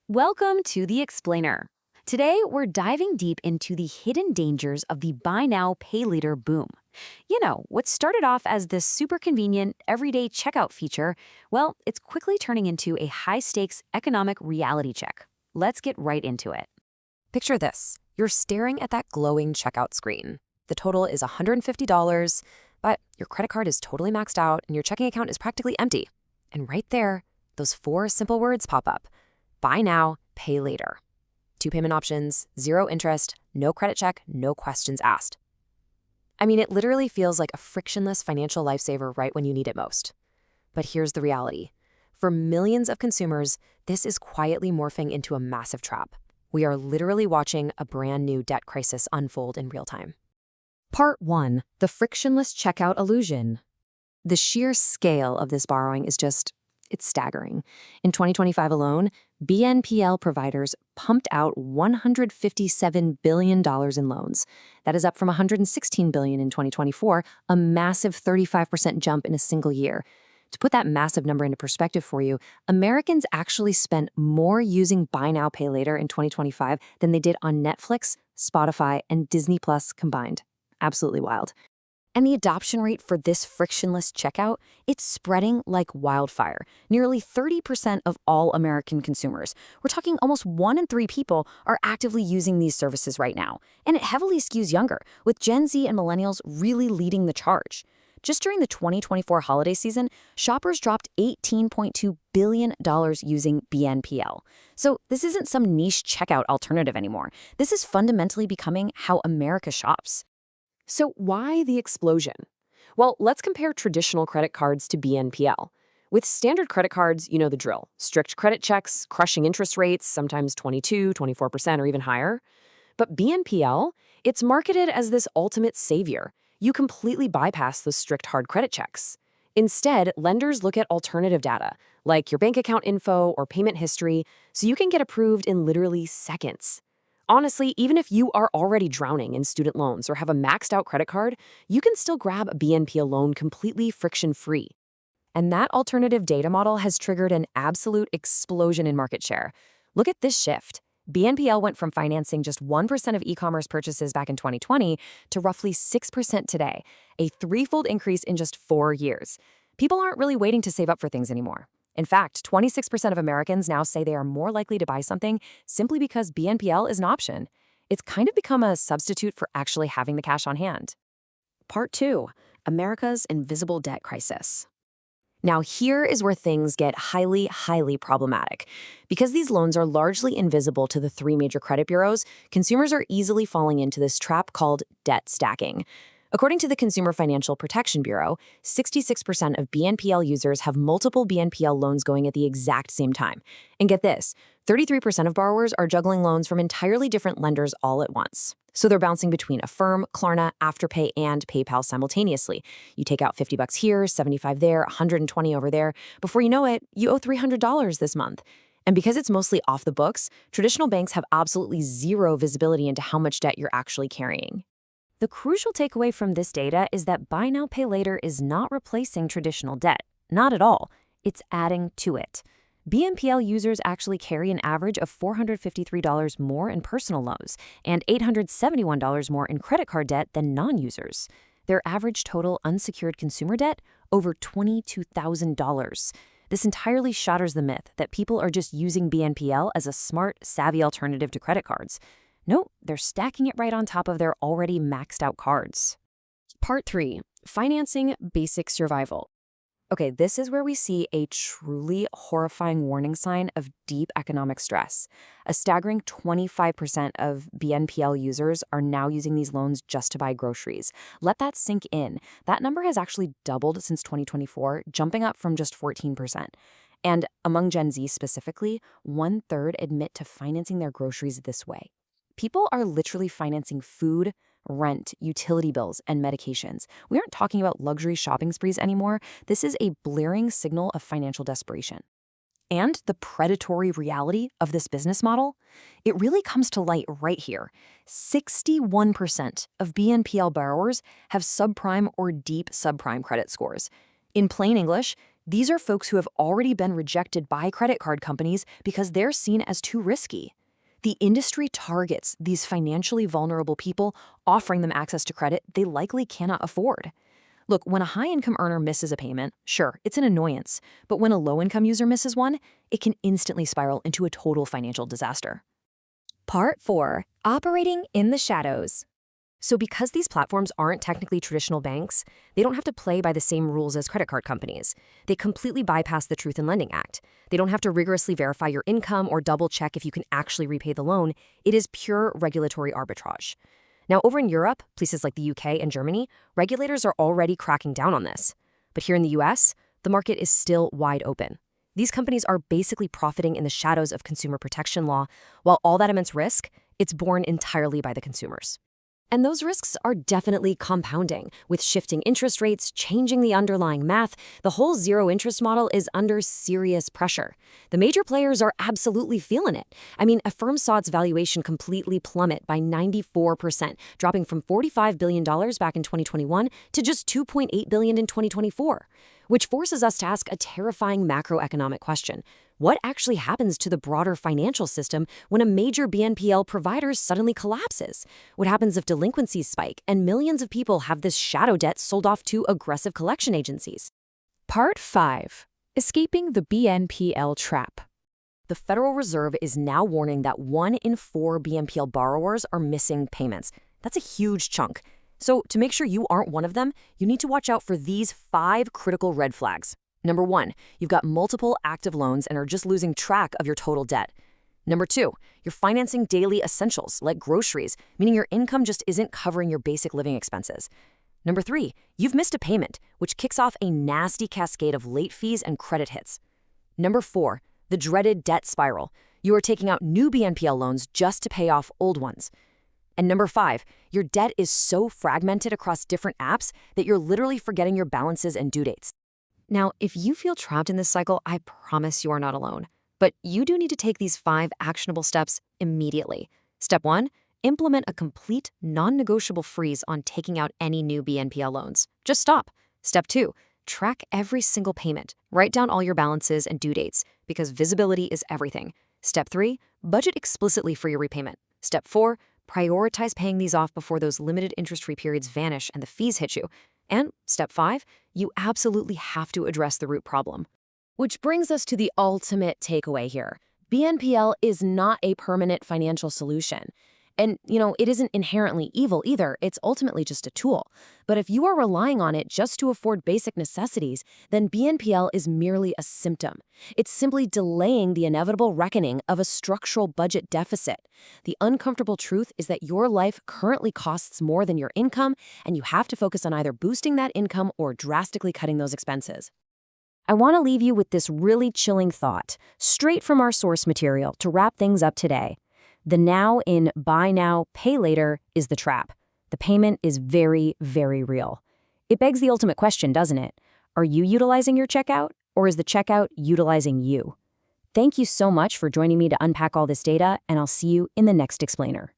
Welcome to The Explainer. Today, we're diving deep into the hidden dangers of the buy now, pay later boom. You know, what started off as this super convenient, everyday checkout feature, well, it's quickly turning into a high stakes economic reality check. Let's get right into it. Picture this. You're staring at that glowing checkout screen. The total is $150, but your credit card is totally maxed out and your checking account is practically empty. And right there, those four simple words pop up. Buy now, pay later. Two payment options, zero interest, no credit check, no questions asked. I mean, it literally feels like a frictionless financial lifesaver right when you need it most. But here's the reality. For millions of consumers, this is quietly morphing into a massive trap. We are literally watching a brand new debt crisis unfold in real time. Part 1. The frictionless checkout illusion. The sheer scale of this borrowing is it's staggering. In 2025 alone, BNPL providers pumped out $157 billion in loans. That is up from $116 billion in 2024, a massive 35% jump in a single year. To put that massive number into perspective for you, Americans actually spent more using Buy Now, Pay Later in 2025 than they did on Netflix, Spotify, and Disney Plus combined. Absolutely wild. And the adoption rate for this frictionless checkout, it's spreading like wildfire. Nearly 30% of all American consumers, we're talking almost 1 in 3 people, are actively using these services right now. And it heavily skews younger, with Gen Z and millennials really leading the charge. Just during the 2024 holiday season, shoppers dropped $18.2 billion using BNPL. So this isn't some niche checkout alternative anymore. This is fundamentally becoming how America shops. So why the explosion? Well, let's compare traditional credit cards to BNPL. With standard credit cards, you know the drill. Strict credit checks, crushing interest rates, sometimes 22, 24% or even higher. But BNPL, it's marketed as this ultimate savior. You completely bypass those strict hard credit checks. Instead, lenders look at alternative data, like your bank account info or payment history, so you can get approved in literally seconds. Honestly, even if you are already drowning in student loans or have a maxed out credit card, you can still grab a BNPL loan completely friction-free. And that alternative data model has triggered an absolute explosion in market share. Look at this shift. BNPL went from financing just 1% of e-commerce purchases back in 2020 to roughly 6% today, a threefold increase in just 4 years. People aren't really waiting to save up for things anymore. In fact, 26% of Americans now say they are more likely to buy something simply because BNPL is an option. It's kind of become a substitute for actually having the cash on hand. Part 2. America's invisible debt crisis. Now, here is where things get highly problematic. Because these loans are largely invisible to the 3 major credit bureaus, consumers are easily falling into this trap called debt stacking. According to the Consumer Financial Protection Bureau, 66% of BNPL users have multiple BNPL loans going at the exact same time. And get this, 33% of borrowers are juggling loans from entirely different lenders all at once. So they're bouncing between Affirm, Klarna, Afterpay, and PayPal simultaneously. You take out $50 here, $75 there, $120 over there. Before you know it, you owe $300 this month. And because it's mostly off the books, traditional banks have absolutely zero visibility into how much debt you're actually carrying. The crucial takeaway from this data is that Buy Now, Pay Later is not replacing traditional debt. Not at all. It's adding to it. BNPL users actually carry an average of $453 more in personal loans and $871 more in credit card debt than non-users. Their average total unsecured consumer debt, over $22,000. This entirely shatters the myth that people are just using BNPL as a smart, savvy alternative to credit cards. No, they're stacking it right on top of their already maxed out cards. Part 3. Financing basic survival. Okay, this is where we see a truly horrifying warning sign of deep economic stress. A staggering 25% of BNPL users are now using these loans just to buy groceries. Let that sink in. That number has actually doubled since 2024, jumping up from just 14%. And among Gen Z specifically, 1/3 admit to financing their groceries this way. People are literally financing food, rent, utility bills, and medications. We aren't talking about luxury shopping sprees anymore. This is a blaring signal of financial desperation. And the predatory reality of this business model, it really comes to light right here. 61% of BNPL borrowers have subprime or deep subprime credit scores. In plain English, These are folks who have already been rejected by credit card companies because they're seen as too risky. The industry targets these financially vulnerable people, offering them access to credit they likely cannot afford. Look, when a high-income earner misses a payment, sure, it's an annoyance, but when a low-income user misses one, it can instantly spiral into a total financial disaster. Part 4. Operating in the shadows. So because these platforms aren't technically traditional banks, they don't have to play by the same rules as credit card companies. They completely bypass the Truth in Lending Act. They don't have to rigorously verify your income or double-check if you can actually repay the loan. It is pure regulatory arbitrage. Now, over in Europe, places like the UK and Germany, regulators are already cracking down on this. But here in the US, the market is still wide open. These companies are basically profiting in the shadows of consumer protection law, while all that immense risk, it's borne entirely by the consumers. And those risks are definitely compounding, with shifting interest rates, changing the underlying math. The whole zero-interest model is under serious pressure. The major players are absolutely feeling it. I mean, Affirm saw its valuation completely plummet by 94%, dropping from $45 billion back in 2021 to just $2.8 billion in 2024. Which forces us to ask a terrifying macroeconomic question. What actually happens to the broader financial system when a major BNPL provider suddenly collapses? What happens if delinquencies spike and millions of people have this shadow debt sold off to aggressive collection agencies? Part 5. Escaping the BNPL trap. The Federal Reserve is now warning that 1 in 4 BNPL borrowers are missing payments. That's a huge chunk. So to make sure you aren't one of them, you need to watch out for these 5 critical red flags. Number 1, you've got multiple active loans and are just losing track of your total debt. Number 2, you're financing daily essentials like groceries, meaning your income just isn't covering your basic living expenses. Number 3, you've missed a payment, which kicks off a nasty cascade of late fees and credit hits. Number 4, the dreaded debt spiral. You are taking out new BNPL loans just to pay off old ones. And number 5, your debt is so fragmented across different apps that you're literally forgetting your balances and due dates. Now, if you feel trapped in this cycle, I promise you are not alone. But you do need to take these 5 actionable steps immediately. Step 1, implement a complete, non-negotiable freeze on taking out any new BNPL loans. Just stop. Step 2, track every single payment. Write down all your balances and due dates, because visibility is everything. Step 3, budget explicitly for your repayment. Step 4, prioritize paying these off before those limited interest-free periods vanish and the fees hit you. And step 5, you absolutely have to address the root problem. Which brings us to the ultimate takeaway here. BNPL is not a permanent financial solution. And, it isn't inherently evil either. It's ultimately just a tool. But if you are relying on it just to afford basic necessities, then BNPL is merely a symptom. It's simply delaying the inevitable reckoning of a structural budget deficit. The uncomfortable truth is that your life currently costs more than your income, and you have to focus on either boosting that income or drastically cutting those expenses. I want to leave you with this really chilling thought, straight from our source material, to wrap things up today. The now in buy now, pay later is the trap. The payment is very, very real. It begs the ultimate question, doesn't it? Are you utilizing your checkout, or is the checkout utilizing you? Thank you so much for joining me to unpack all this data, and I'll see you in the next explainer.